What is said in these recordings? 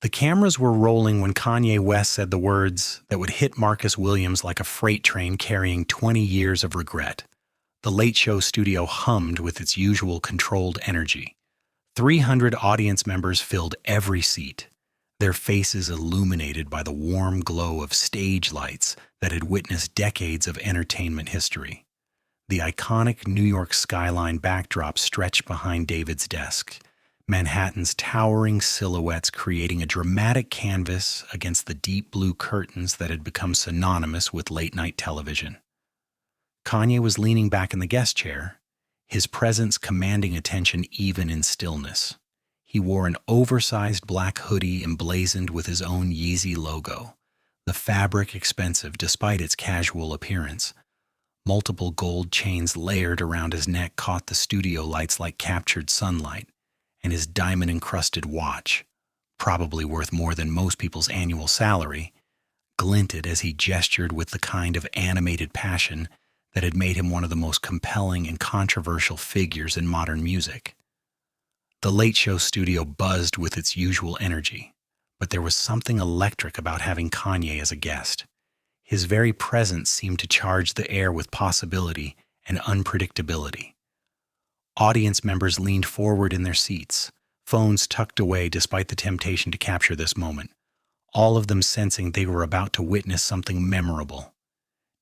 The cameras were rolling when Kanye West said the words that would hit Marcus Williams like a freight train carrying 20 years of regret. The Late Show studio hummed with its usual controlled energy. 300 audience members filled every seat, their faces illuminated by the warm glow of stage lights that had witnessed decades of entertainment history. The iconic New York skyline backdrop stretched behind David's desk, Manhattan's towering silhouettes creating a dramatic canvas against the deep blue curtains that had become synonymous with late-night television. Kanye was leaning back in the guest chair, his presence commanding attention even in stillness. He wore an oversized black hoodie emblazoned with his own Yeezy logo, the fabric expensive despite its casual appearance. Multiple gold chains layered around his neck caught the studio lights like captured sunlight, and his diamond-encrusted watch, probably worth more than most people's annual salary, glinted as he gestured with the kind of animated passion that had made him one of the most compelling and controversial figures in modern music. The Late Show studio buzzed with its usual energy, but there was something electric about having Kanye as a guest. His very presence seemed to charge the air with possibility and unpredictability. Audience members leaned forward in their seats, phones tucked away despite the temptation to capture this moment, all of them sensing they were about to witness something memorable.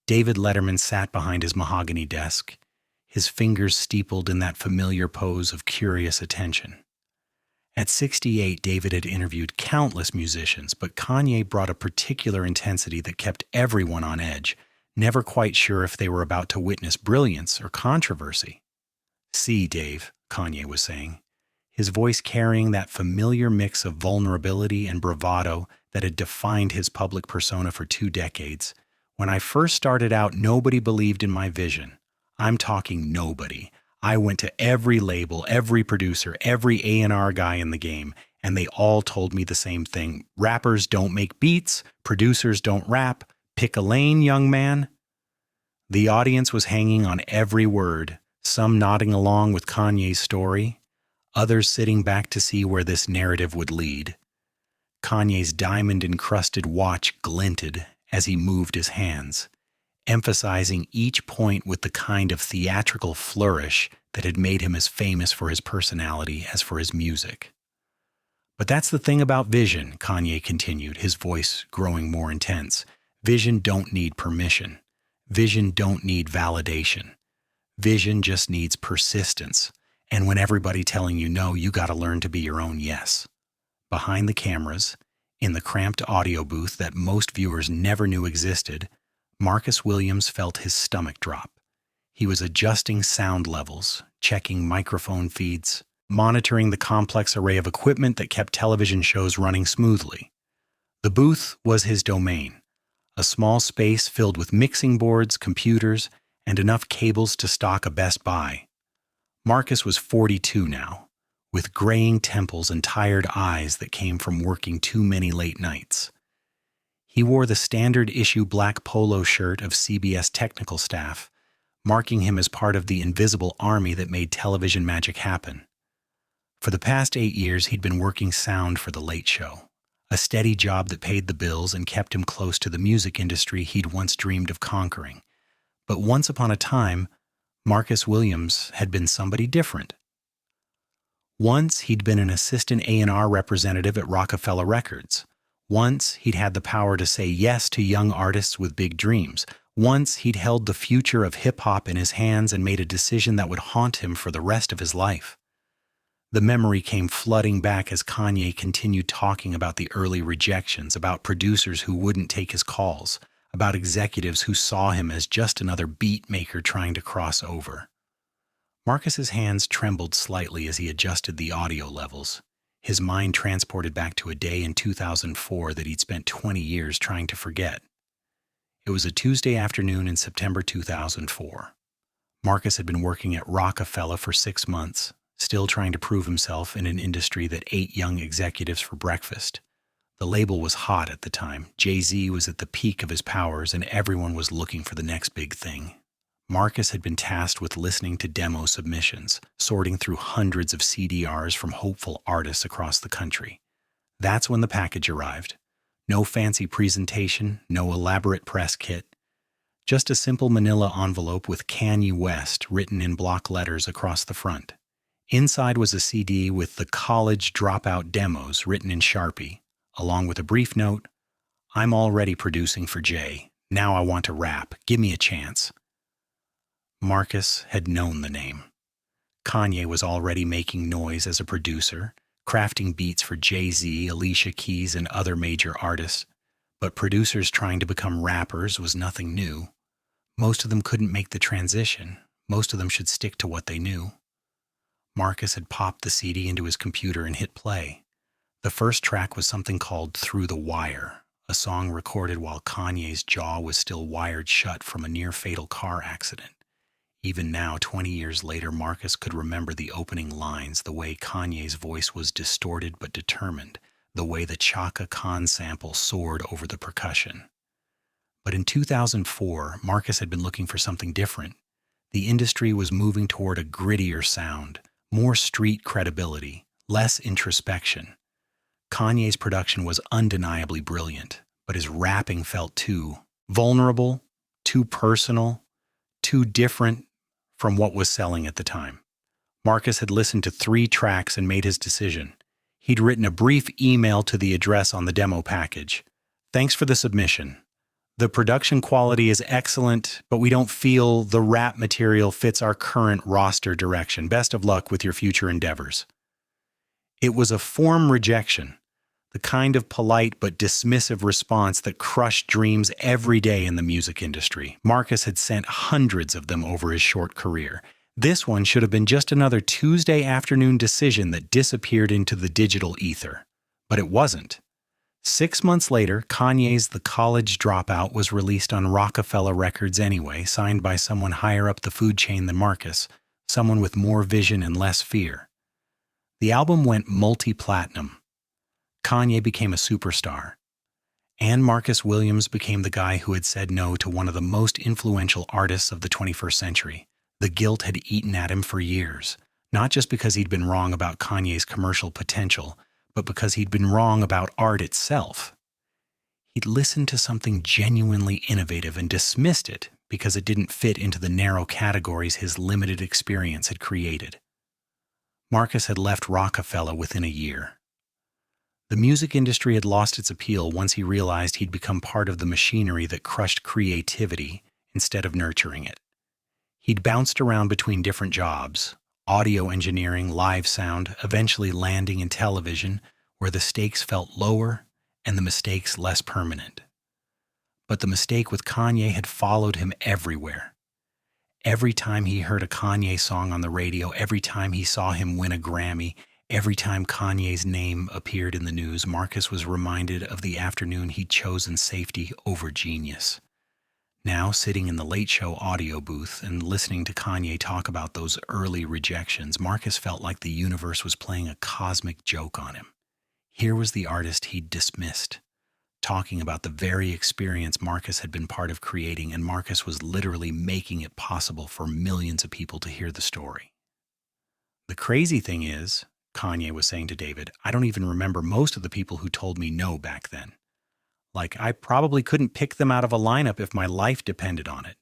David Letterman sat behind his mahogany desk, his fingers steepled in that familiar pose of curious attention. At 68, David had interviewed countless musicians, but Kanye brought a particular intensity that kept everyone on edge, never quite sure if they were about to witness brilliance or controversy. "See, Dave," Kanye was saying, his voice carrying that familiar mix of vulnerability and bravado that had defined his public persona for 2 decades. "When I first started out, nobody believed in my vision. I'm talking nobody. I went to every label, every producer, every A&R guy in the game, and they all told me the same thing. Rappers don't make beats, producers don't rap. Pick a lane, young man." The audience was hanging on every word, some nodding along with Kanye's story, others sitting back to see where this narrative would lead. Kanye's diamond-encrusted watch glinted as he moved his hands, emphasizing each point with the kind of theatrical flourish that had made him as famous for his personality as for his music. "But that's the thing about vision," Kanye continued, his voice growing more intense. "Vision don't need permission. Vision don't need validation. Vision just needs persistence. And when everybody telling you no, you gotta learn to be your own yes." Behind the cameras, in the cramped audio booth that most viewers never knew existed, Marcus Williams felt his stomach drop. He was adjusting sound levels, checking microphone feeds, monitoring the complex array of equipment that kept television shows running smoothly. The booth was his domain, a small space filled with mixing boards, computers, and enough cables to stock a Best Buy. Marcus was 42 now, with graying temples and tired eyes that came from working too many late nights. He wore the standard-issue black polo shirt of CBS technical staff, marking him as part of the invisible army that made television magic happen. For the past 8 years, he'd been working sound for The Late Show, a steady job that paid the bills and kept him close to the music industry he'd once dreamed of conquering. But once upon a time, Marcus Williams had been somebody different. Once, he'd been an assistant A&R representative at Rockefeller Records. Once, he'd had the power to say yes to young artists with big dreams. Once, he'd held the future of hip-hop in his hands and made a decision that would haunt him for the rest of his life. The memory came flooding back as Kanye continued talking about the early rejections, about producers who wouldn't take his calls, about executives who saw him as just another beat maker trying to cross over. Marcus's hands trembled slightly as he adjusted the audio levels, his mind transported back to a day in 2004 that he'd spent 20 years trying to forget. It was a Tuesday afternoon in September 2004. Marcus had been working at Rockefeller for 6 months, still trying to prove himself in an industry that ate young executives for breakfast. The label was hot at the time. Jay-Z was at the peak of his powers, and everyone was looking for the next big thing. Marcus had been tasked with listening to demo submissions, sorting through hundreds of CDRs from hopeful artists across the country. That's when the package arrived. No fancy presentation, no elaborate press kit. Just a simple manila envelope with Kanye West written in block letters across the front. Inside was a CD with the college dropout demos written in Sharpie, along with a brief note, "I'm already producing for Jay. Now I want to rap. Give me a chance." Marcus had known the name. Kanye was already making noise as a producer, crafting beats for Jay-Z, Alicia Keys, and other major artists. But producers trying to become rappers was nothing new. Most of them couldn't make the transition. Most of them should stick to what they knew. Marcus had popped the CD into his computer and hit play. The first track was something called "Through the Wire," a song recorded while Kanye's jaw was still wired shut from a near-fatal car accident. Even now, 20 years later, Marcus could remember the opening lines, the way Kanye's voice was distorted but determined, the way the Chaka Khan sample soared over the percussion. But in 2004, Marcus had been looking for something different. The industry was moving toward a grittier sound, more street credibility, less introspection. Kanye's production was undeniably brilliant, but his rapping felt too vulnerable, too personal, too different from what was selling at the time. Marcus had listened to 3 tracks and made his decision. He'd written a brief email to the address on the demo package. "Thanks for the submission. The production quality is excellent, but we don't feel the rap material fits our current roster direction. Best of luck with your future endeavors." It was a form rejection, the kind of polite but dismissive response that crushed dreams every day in the music industry. Marcus had sent hundreds of them over his short career. This one should have been just another Tuesday afternoon decision that disappeared into the digital ether. But it wasn't. 6 months later, Kanye's The College Dropout was released on Rockefeller Records anyway, signed by someone higher up the food chain than Marcus, someone with more vision and less fear. The album went multi-platinum. Kanye became a superstar. And Marcus Williams became the guy who had said no to one of the most influential artists of the 21st century. The guilt had eaten at him for years, not just because he'd been wrong about Kanye's commercial potential, but because he'd been wrong about art itself. He'd listened to something genuinely innovative and dismissed it because it didn't fit into the narrow categories his limited experience had created. Marcus had left Rockefeller within a year. The music industry had lost its appeal once he realized he'd become part of the machinery that crushed creativity instead of nurturing it. He'd bounced around between different jobs, audio engineering, live sound, eventually landing in television, where the stakes felt lower and the mistakes less permanent. But the mistake with Kanye had followed him everywhere. Every time he heard a Kanye song on the radio, every time he saw him win a Grammy, every time Kanye's name appeared in the news, Marcus was reminded of the afternoon he'd chosen safety over genius. Now, sitting in the Late Show audio booth and listening to Kanye talk about those early rejections, Marcus felt like the universe was playing a cosmic joke on him. Here was the artist he'd dismissed, talking about the very experience Marcus had been part of creating, and Marcus was literally making it possible for millions of people to hear the story. "The crazy thing is," Kanye was saying to David, "I don't even remember most of the people who told me no back then. Like, I probably couldn't pick them out of a lineup if my life depended on it.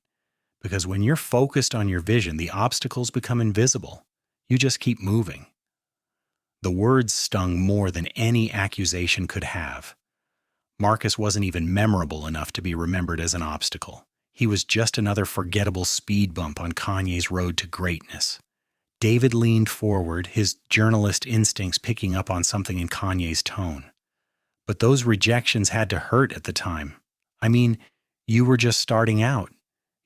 Because when you're focused on your vision, the obstacles become invisible. You just keep moving." The words stung more than any accusation could have. Marcus wasn't even memorable enough to be remembered as an obstacle. He was just another forgettable speed bump on Kanye's road to greatness. David leaned forward, his journalist instincts picking up on something in Kanye's tone. But those rejections had to hurt at the time. I mean, you were just starting out.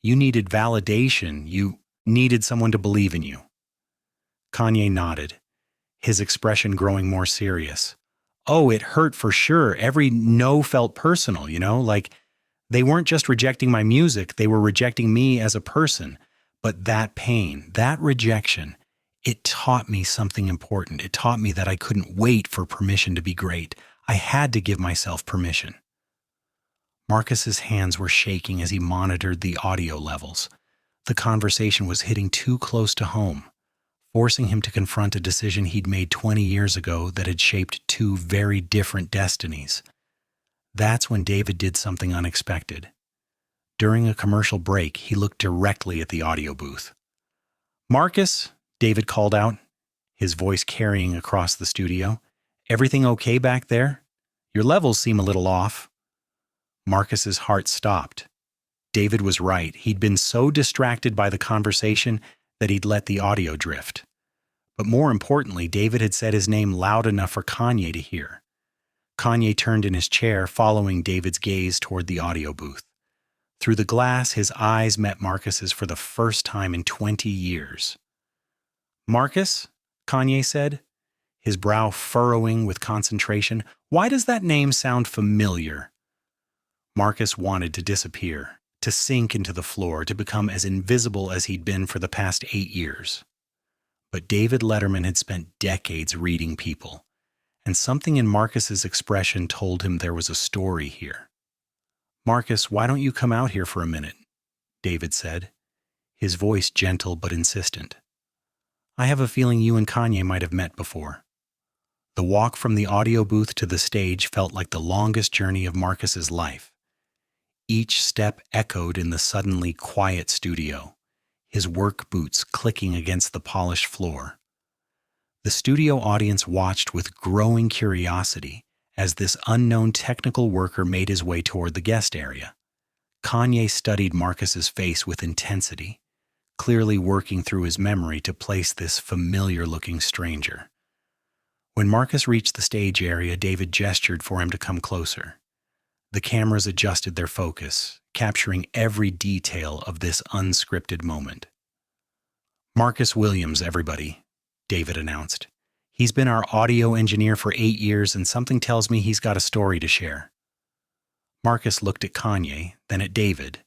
You needed validation. You needed someone to believe in you. Kanye nodded, his expression growing more serious. "Oh, it hurt for sure. Every no felt personal, like they weren't just rejecting my music, they were rejecting me as a person. But that pain, that rejection, it taught me something important. It taught me that I couldn't wait for permission to be great. I had to give myself permission." Marcus's hands were shaking as he monitored the audio levels. The conversation was hitting too close to home. forcing him to confront a decision he'd made 20 years ago that had shaped two very different destinies. That's when David did something unexpected. During a commercial break, he looked directly at the audio booth. "Marcus," David called out, his voice carrying across the studio. "Everything okay back there? Your levels seem a little off." Marcus's heart stopped. David was right. He'd been so distracted by the conversation that he'd let the audio drift. But more importantly, David had said his name loud enough for Kanye to hear. Kanye turned in his chair, following David's gaze toward the audio booth. Through the glass, his eyes met Marcus's for the first time in 20 years. "Marcus," Kanye said, his brow furrowing with concentration, "why does that name sound familiar?" Marcus wanted to disappear, to sink into the floor, to become as invisible as he'd been for the past 8 years. But David Letterman had spent decades reading people, and something in Marcus's expression told him there was a story here. "Marcus, why don't you come out here for a minute?" David said, his voice gentle but insistent. "I have a feeling you and Kanye might have met before." The walk from the audio booth to the stage felt like the longest journey of Marcus's life. Each step echoed in the suddenly quiet studio, his work boots clicking against the polished floor. The studio audience watched with growing curiosity as this unknown technical worker made his way toward the guest area. Kanye studied Marcus's face with intensity, clearly working through his memory to place this familiar-looking stranger. When Marcus reached the stage area, David gestured for him to come closer. The cameras adjusted their focus, capturing every detail of this unscripted moment. "Marcus Williams, everybody," David announced. "He's been our audio engineer for 8 years, and something tells me he's got a story to share." Marcus looked at Kanye, then at David,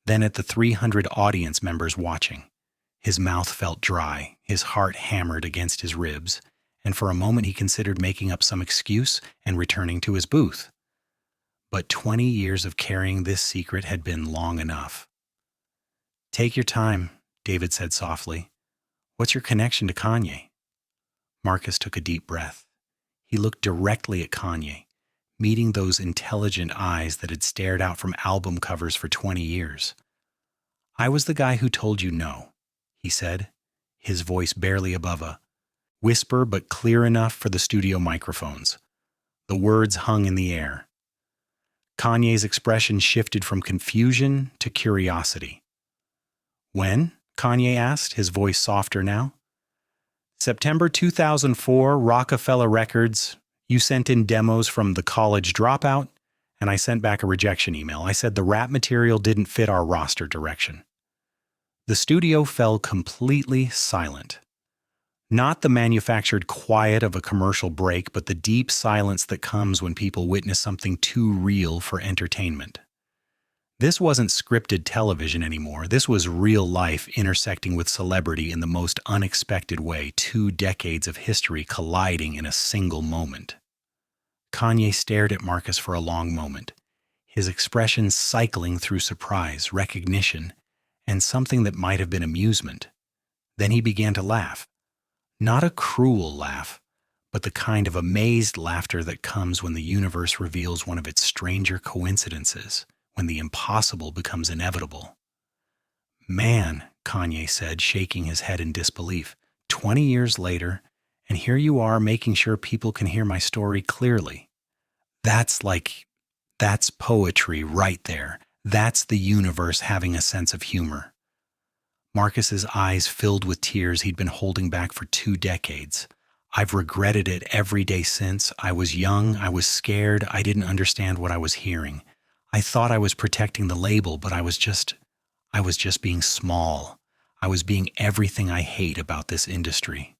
then at the 300 audience members watching. His mouth felt dry, his heart hammered against his ribs, and for a moment he considered making up some excuse and returning to his booth. But 20 years of carrying this secret had been long enough. "Take your time," David said softly. "What's your connection to Kanye?" Marcus took a deep breath. He looked directly at Kanye, meeting those intelligent eyes that had stared out from album covers for 20 years. "I was the guy who told you no," he said, his voice barely above a whisper but clear enough for the studio microphones. The words hung in the air. Kanye's expression shifted from confusion to curiosity. "When?" Kanye asked, his voice softer now. "September 2004, Rockefeller Records. You sent in demos from The College Dropout, and I sent back a rejection email. I said the rap material didn't fit our roster direction." The studio fell completely silent. Not the manufactured quiet of a commercial break, but the deep silence that comes when people witness something too real for entertainment. This wasn't scripted television anymore. This was real life intersecting with celebrity in the most unexpected way, 2 decades of history colliding in a single moment. Kanye stared at Marcus for a long moment, his expression cycling through surprise, recognition, and something that might have been amusement. Then he began to laugh. Not a cruel laugh, but the kind of amazed laughter that comes when the universe reveals one of its stranger coincidences, when the impossible becomes inevitable. "Man," Kanye said, shaking his head in disbelief, 20 years later, and here you are making sure people can hear my story clearly. That's poetry right there. That's the universe having a sense of humor." Marcus's eyes filled with tears he'd been holding back for 2 decades. "I've regretted it every day since. I was young, I was scared, I didn't understand what I was hearing. I thought I was protecting the label, but I was just being small. I was being everything I hate about this industry."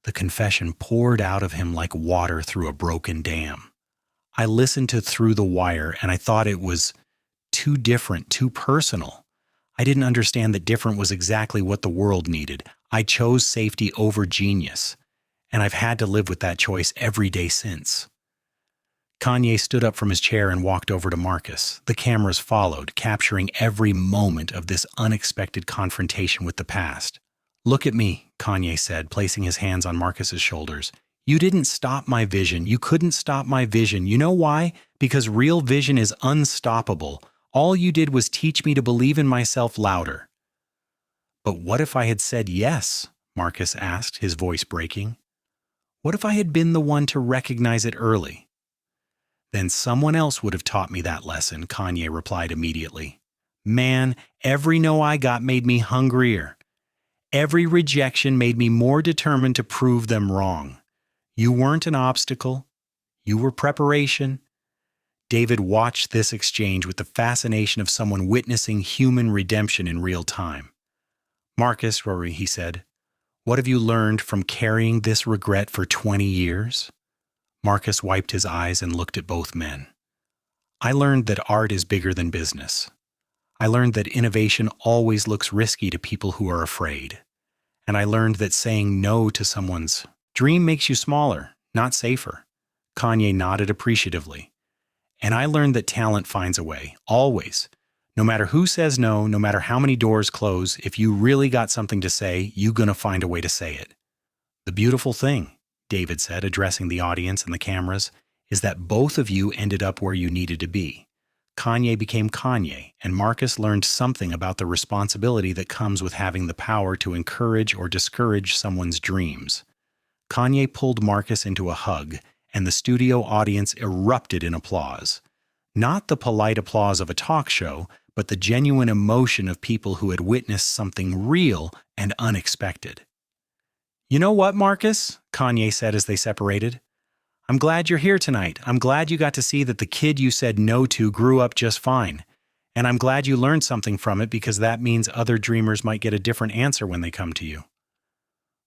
The confession poured out of him like water through a broken dam. "I listened to Through the Wire, and I thought it was too different, too personal. I didn't understand that different was exactly what the world needed. I chose safety over genius, and I've had to live with that choice every day since." Kanye stood up from his chair and walked over to Marcus. The cameras followed, capturing every moment of this unexpected confrontation with the past. Look at me, Kanye said, placing his hands on Marcus's shoulders. You didn't stop my vision. You couldn't stop my vision. You know why? Because real vision is unstoppable. All you did was teach me to believe in myself louder. But what if I had said yes? Marcus asked, his voice breaking. What if I had been the one to recognize it early? Then someone else would have taught me that lesson, Kanye replied immediately. Man, every no I got made me hungrier. Every rejection made me more determined to prove them wrong. You weren't an obstacle. You were preparation. David watched this exchange with the fascination of someone witnessing human redemption in real time. Marcus, Rory, he said, what have you learned from carrying this regret for 20 years? Marcus wiped his eyes and looked at both men. I learned that art is bigger than business. I learned that innovation always looks risky to people who are afraid. And I learned that saying no to someone's dream makes you smaller, not safer. Kanye nodded appreciatively. And I learned that talent finds a way, always. No matter who says no, no matter how many doors close, if you really got something to say, you're gonna find a way to say it. The beautiful thing, David said, addressing the audience and the cameras, is that both of you ended up where you needed to be. Kanye became Kanye, and Marcus learned something about the responsibility that comes with having the power to encourage or discourage someone's dreams. Kanye pulled Marcus into a hug, and the studio audience erupted in applause. Not the polite applause of a talk show, but the genuine emotion of people who had witnessed something real and unexpected. You know what, Marcus? Kanye said as they separated. I'm glad you're here tonight. I'm glad you got to see that the kid you said no to grew up just fine. And I'm glad you learned something from it because that means other dreamers might get a different answer when they come to you.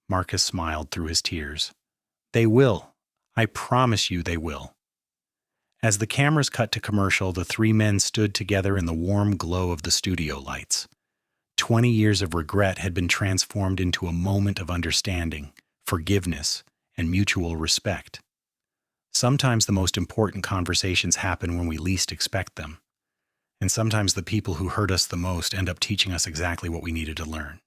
Marcus smiled through his tears. They will. I promise you they will. As the cameras cut to commercial, the three men stood together in the warm glow of the studio lights. 20 years of regret had been transformed into a moment of understanding, forgiveness, and mutual respect. Sometimes the most important conversations happen when we least expect them. And sometimes the people who hurt us the most end up teaching us exactly what we needed to learn.